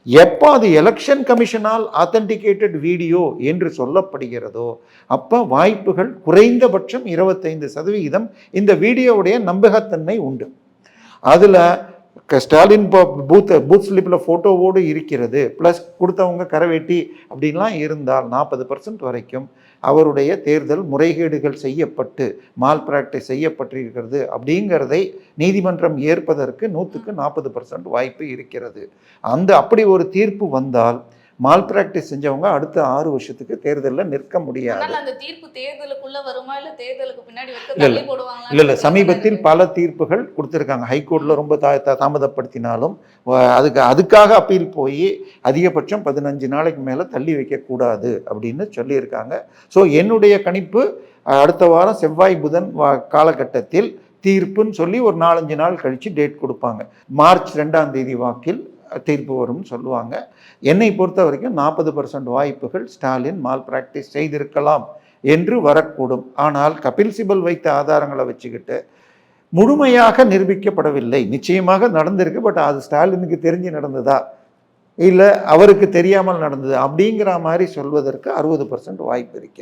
எப்போ அது election கமிஷனால் authenticated video என்று சொல்லப்படுகிறதோ அப்போ வாய்ப்புகள் குறைந்தபட்சம் 25% இந்த வீடியோவுடைய நம்பகத்தன்மை உண்டு. அதில் ஸ்டாலின் பூத் ஸ்லிப்பில் ஃபோட்டோவோடு இருக்கிறது, ப்ளஸ் கொடுத்தவங்க கரவேட்டி அப்படின்லாம் இருந்தால் 40% வரைக்கும் அவருடைய தேர்தல் முறைகேடுகள் செய்யப்பட்டு மால் பிராக்டிஸ் செய்யப்பட்டிருக்கிறது அப்படிங்கிறதை நீதிமன்றம் ஏற்பதற்கு 100% வாய்ப்பு இருக்கிறது. அப்படி ஒரு தீர்ப்பு வந்தால் மால் பிராக்டிஸ் செஞ்சவங்க அடுத்த 6 வருஷத்துக்கு தேர்தலில் நிற்க முடியாது. இல்லை, சமீபத்தில் பல தீர்ப்புகள் கொடுத்துருக்காங்க. ஹைகோர்ட்டில் ரொம்ப தாமதப்படுத்தினாலும் அதுக்காக அப்பீல் போய் அதிகபட்சம் 15 நாளைக்கு மேலே தள்ளி வைக்கக்கூடாது அப்படின்னு சொல்லியிருக்காங்க. ஸோ என்னுடைய கணிப்பு அடுத்த வாரம் செவ்வாய் புதன் காலகட்டத்தில் தீர்ப்புன்னு சொல்லி ஒரு 4-5 நாள் கழித்து டேட் கொடுப்பாங்க. மார்ச் 2ஆம் தேதி வாக்கில் தீர்ப்பு வரும்னு சொல்லுவாங்க. என்னை பொறுத்த வரைக்கும் 40% வாய்ப்புகள் ஸ்டாலின் மால் பிராக்டிஸ் செய்திருக்கலாம் என்று வரக்கூடும். ஆனால் கபில் சிபல் வைத்த ஆதாரங்களை வச்சுக்கிட்டு முழுமையாக நிரூபிக்கப்படவில்லை. நிச்சயமாக நடந்திருக்கு, பட் அது ஸ்டாலினுக்கு தெரிஞ்சு நடந்ததா இல்லை அவருக்கு தெரியாமல் நடந்தது அப்படிங்கிற மாதிரி சொல்வதற்கு 60% வாய்ப்பு இருக்கிறது.